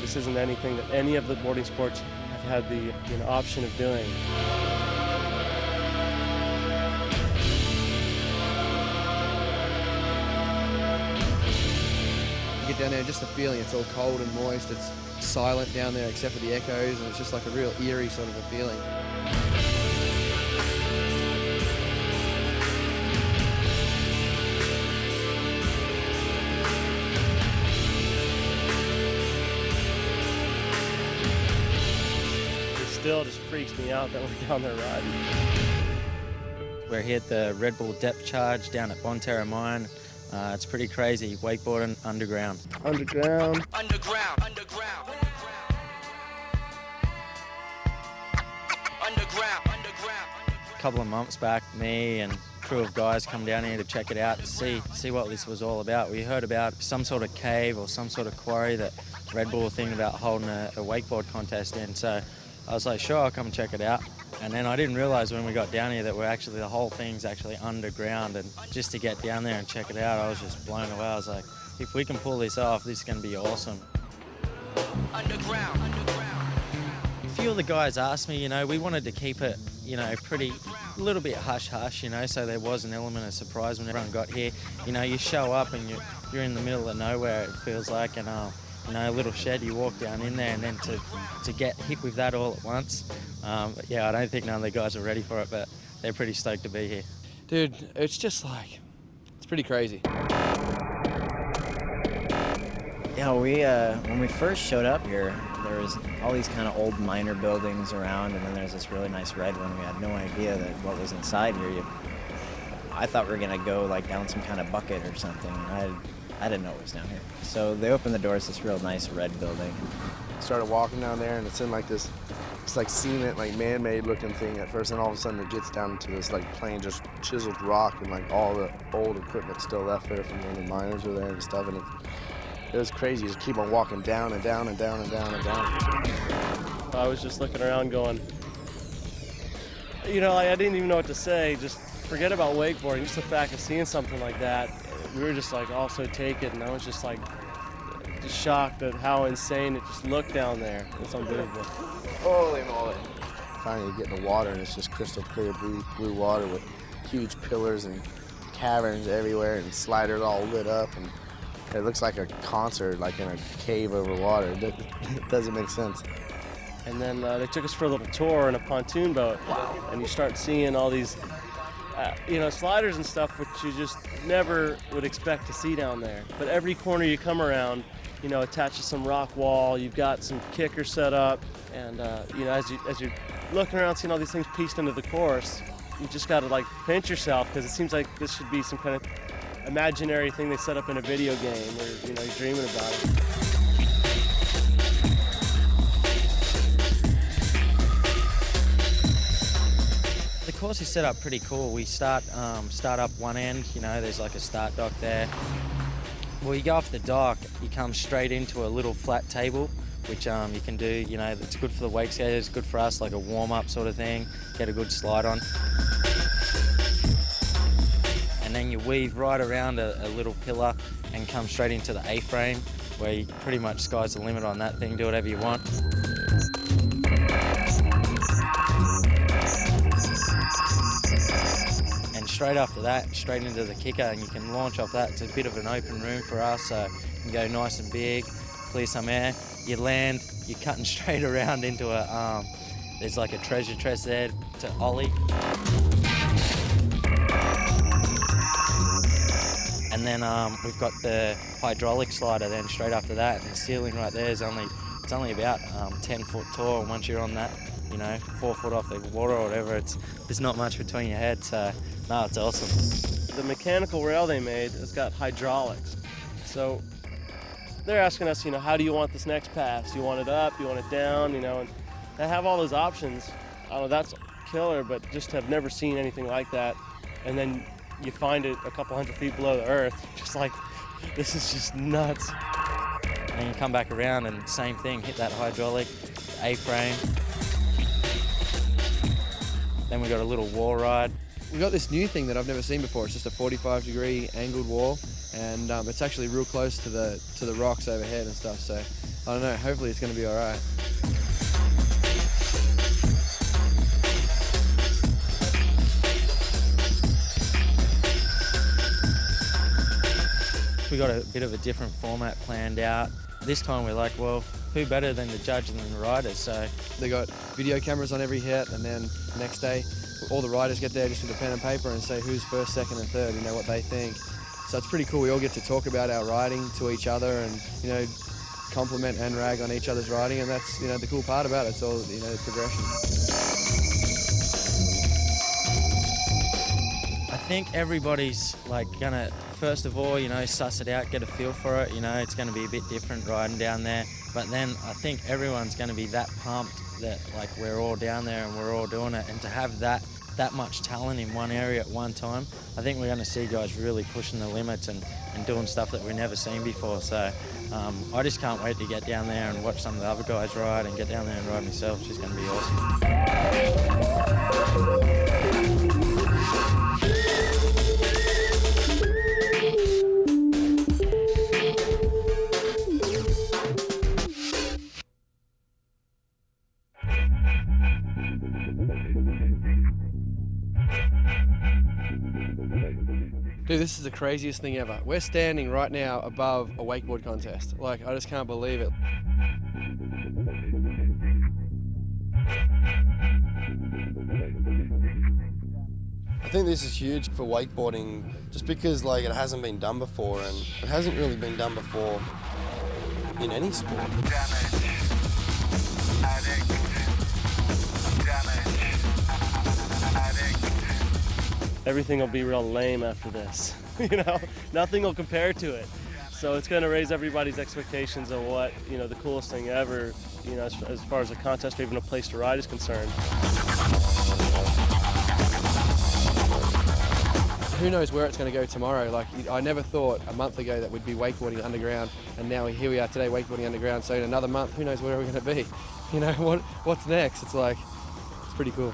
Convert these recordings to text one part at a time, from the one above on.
this isn't anything that any of the boarding sports have had the option of doing. You get down there, just the feeling, it's all cold and moist, it's silent down there except for the echoes, and it's just like a real eerie sort of a feeling. Still just freaks me out that we're down there riding. We're here at the Red Bull Depth Charge down at Bonterra Mine. It's pretty crazy, wakeboarding underground. Underground. Underground. Underground. Underground. Underground. A couple of months back, me and a crew of guys come down here to check it out to see what this was all about. We heard about some sort of cave or some sort of quarry that Red Bull were thinking about holding a wakeboard contest in. So I was like, sure, I'll come check it out. And then I didn't realise when we got down here that the whole thing's actually underground. And just to get down there and check it out, I was just blown away. I was like, if we can pull this off, this is going to be awesome. Underground. Underground. A few of the guys asked me, we wanted to keep it, pretty, a little bit hush-hush, so there was an element of surprise when everyone got here. You show up and you're in the middle of nowhere, it feels like, and a little shed, you walk down in there, and then to get hit with that all at once. But yeah, I don't think none of the guys are ready for it, but they're pretty stoked to be here. Dude, it's just like, it's pretty crazy. Yeah, when we first showed up here, there was all these kind of old miner buildings around, and then there's this really nice red one. We had no idea that what was inside here. I thought we were gonna go like down some kind of bucket or something. I didn't know it was down here. So they opened the doors to this real nice red building. Started walking down there, and it's in like this, it's like cement, like man-made looking thing at first, and all of a sudden it gets down to this like plain just chiseled rock, and like all the old equipment still left there from when the miners were there and stuff, and it was crazy. You just keep on walking down and down and down and down and down. I was just looking around going, I didn't even know what to say. Just forget about wakeboarding, just the fact of seeing something like that. We were just like all so taken, and I was just like shocked at how insane it just looked down there. It's unbelievable. Holy moly. Finally you get in the water, and it's just crystal clear blue water with huge pillars and caverns everywhere and sliders all lit up, and it looks like a concert, like in a cave over water. It doesn't make sense. And then they took us for a little tour in a pontoon boat, and you start seeing all these sliders and stuff, which you just never would expect to see down there. But every corner you come around, attached to some rock wall, you've got some kickers set up, and as you're looking around, seeing all these things pieced into the course, you just got to like pinch yourself, because it seems like this should be some kind of imaginary thing they set up in a video game, or you're dreaming about it. The course is set up pretty cool. We start up one end, there's like a start dock there. Well, you go off the dock, you come straight into a little flat table, which you can do, it's good for the wake skaters, it's good for us, like a warm-up sort of thing, get a good slide on. And then you weave right around a little pillar and come straight into the A-frame, where you pretty much sky's the limit on that thing, do whatever you want. Straight after that, straight into the kicker, and you can launch off that. It's a bit of an open room for us, so you can go nice and big, clear some air. You land, you're cutting straight around into there's like a treasure chest there to ollie. And then we've got the hydraulic slider then straight after that, and the ceiling right there is it's only about 10 foot tall, and once you're on that, 4 foot off the water or whatever, there's not much between your head, so no, it's awesome. The mechanical rail they made has got hydraulics. So they're asking us, how do you want this next pass? You want it up, you want it down, and they have all those options. I don't know, that's killer, but just have never seen anything like that. And then you find it a couple hundred feet below the earth, just like, this is just nuts. And you come back around and same thing, hit that hydraulic, A-frame. Then we got a little wall ride. We got this new thing that I've never seen before. It's just a 45-degree angled wall, and it's actually real close to the rocks overhead and stuff. So I don't know, hopefully it's going to be all right. We got a bit of a different format planned out. This time we're like, well, who better than the judge and the riders? So They got video cameras on every hit, and then next day all the riders get there just with a pen and paper and say who's first, second and third, you know, what they think. So it's pretty cool. We all get to talk about our riding to each other and, you know, compliment and rag on each other's riding, and that's, you know, the cool part about it. It's all, you know, progression. I think everybody's like gonna, first of all, you know, suss it out, get a feel for it. You know, it's gonna be a bit different riding down there. But then I think everyone's gonna be that pumped that like we're all down there and we're all doing it. And to have that much talent in one area at one time, I think we're gonna see guys really pushing the limits and doing stuff that we've never seen before. So I just can't wait to get down there and watch some of the other guys ride and get down there and ride myself. It's just gonna be awesome. Dude, this is the craziest thing ever. We're standing right now above a wakeboard contest. Like, I just can't believe it. I think this is huge for wakeboarding just because like it hasn't been done before, and it hasn't really been done before in any sport. Everything will be real lame after this. You know, nothing will compare to it. So it's going to raise everybody's expectations of what, you know, the coolest thing ever, you know, as far as a contest or even a place to ride is concerned. Who knows where it's going to go tomorrow? Like, I never thought a month ago that we'd be wakeboarding underground, and now here we are today wakeboarding underground. So in another month, who knows where we're going to be? You know, what's next? It's like, it's pretty cool.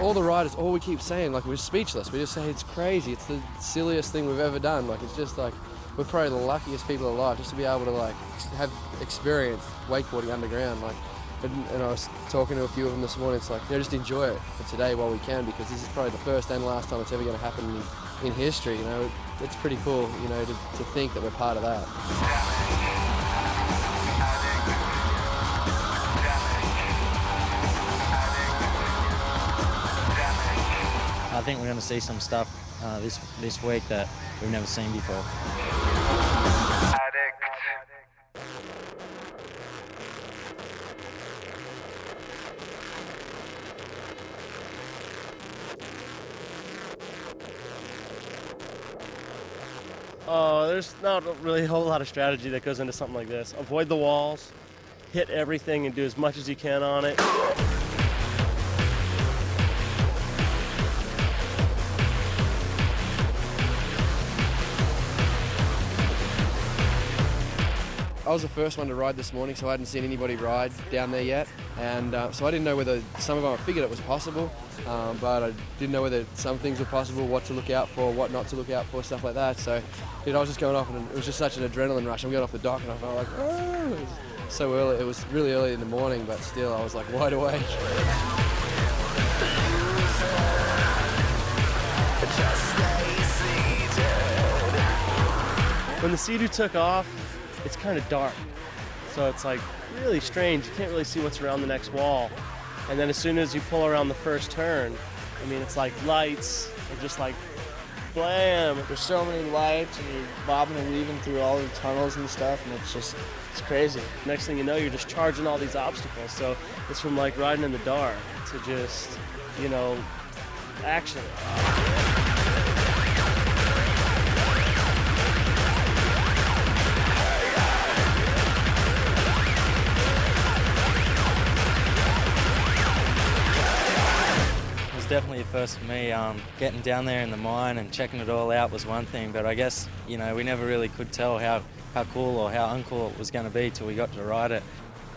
All the riders, all we keep saying, like, we're speechless. We just say it's crazy. It's the silliest thing we've ever done. Like, it's just like, we're probably the luckiest people alive just to be able to like have experienced wakeboarding underground. Like, and I was talking to a few of them this morning. It's like, you know, just enjoy it for today while we can, because this is probably the first and last time it's ever going to happen in history. You know, it's pretty cool, you know, to think that we're part of that. I think we're going to see some stuff this week that we've never seen before. Oh, there's not really a whole lot of strategy that goes into something like this. Avoid the walls, hit everything and do as much as you can on it. I was the first one to ride this morning, so I hadn't seen anybody ride down there yet, and so I didn't know whether some of them, I figured it was possible, but I didn't know whether some things were possible, what to look out for, what not to look out for, stuff like that. So, dude, I was just going off, and it was just such an adrenaline rush. I'm going off the dock, and I felt like, oh, it was so early. It was really early in the morning, but still, I was like wide awake. When the Sea-Doo took off, it's kind of dark, so it's like really strange. You can't really see what's around the next wall, and then as soon as you pull around the first turn, I mean, it's like lights and just like blam. There's so many lights, and you're bobbing and weaving through all the tunnels and stuff, and it's crazy. Next thing you know, you're just charging all these obstacles. So it's from like riding in the dark to just, you know, action. Definitely a first for me. Getting down there in the mine and checking it all out was one thing, but I guess, you know, we never really could tell how cool or how uncool it was going to be till we got to ride it.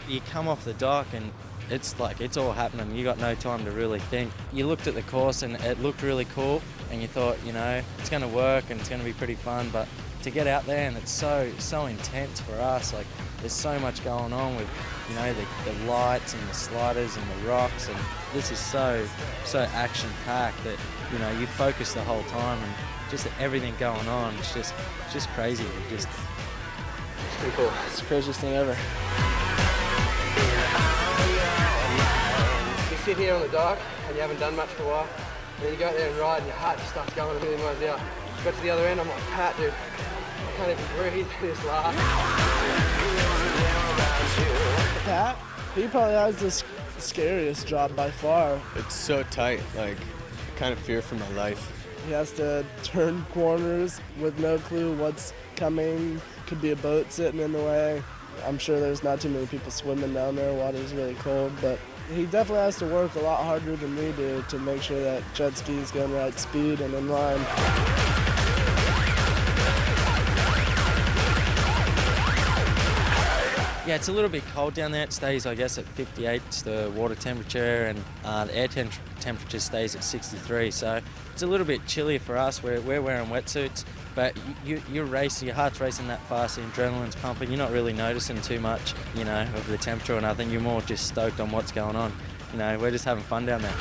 You come off the dock and it's like it's all happening. You got no time to really think. You looked at the course and it looked really cool, and you thought, you know, it's going to work and it's going to be pretty fun. But to get out there and it's so intense for us. Like there's so much going on with, you know, the lights and the sliders and the rocks, and this is so action packed that, you know, you focus the whole time and just everything going on. It's just crazy. It's Pretty cool. It's the craziest thing ever. You sit here on the dock and you haven't done much for a while, and then you go out there and ride and your heart just starts going a million miles out. Got to the other end, I'm like, Pat, dude, I can't even breathe. This laugh. Pat, he probably has the scariest job by far. It's so tight, like, I kind of fear for my life. He has to turn corners with no clue what's coming. Could be a boat sitting in the way. I'm sure there's not too many people swimming down there. Water's really cold, but he definitely has to work a lot harder than we do to make sure that jet ski's going right speed and in line. Yeah, it's a little bit cold down there. It stays, I guess, at 58, it's the water temperature, and the air temperature stays at 63. So it's a little bit chilly for us. We're wearing wetsuits, but you're racing, your heart's racing that fast, the adrenaline's pumping. You're not really noticing too much, you know, of the temperature or nothing. You're more just stoked on what's going on. You know, we're just having fun down there.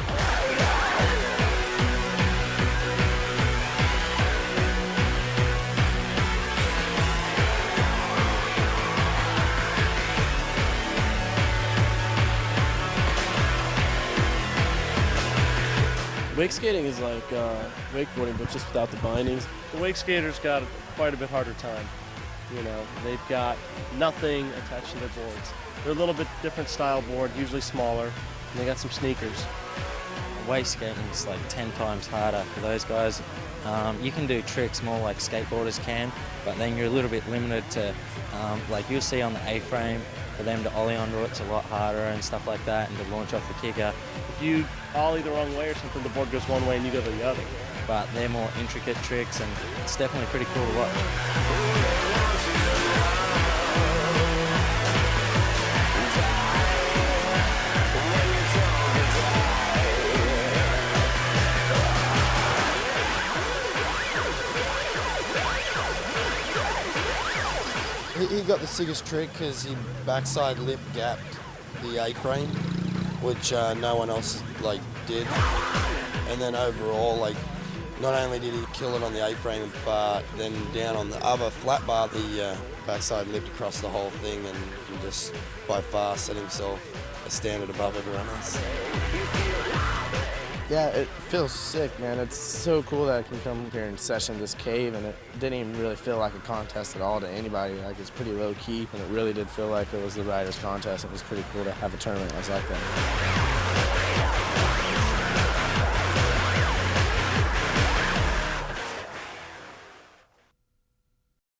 Wake skating is like wakeboarding, but just without the bindings. The wake skaters got quite a bit harder time. You know, they've got nothing attached to their boards. They're a little bit different style board, usually smaller, and they got some sneakers. Wake skating is like 10 times harder for those guys. You can do tricks more like skateboarders can, but then you're a little bit limited to, like you'll see on the A-frame, for them to ollie onto it's a lot harder and stuff like that, and to launch off the kicker. If you ollie the wrong way or something, the board goes one way and you go the other. But they're more intricate tricks, and it's definitely pretty cool to watch. He got the sickest trick because he backside lip gapped the A-frame, which no one else like did. And then overall, like, not only did he kill it on the A-frame, but then down on the other flat bar, the backside lipped across the whole thing, and he just by far set himself a standard above everyone else. Yeah, it feels sick, man. It's so cool that I can come here and session this cave, and it didn't even really feel like a contest at all to anybody. Like, it's pretty low key, and it really did feel like it was the riders' contest. It was pretty cool to have a tournament that was like that.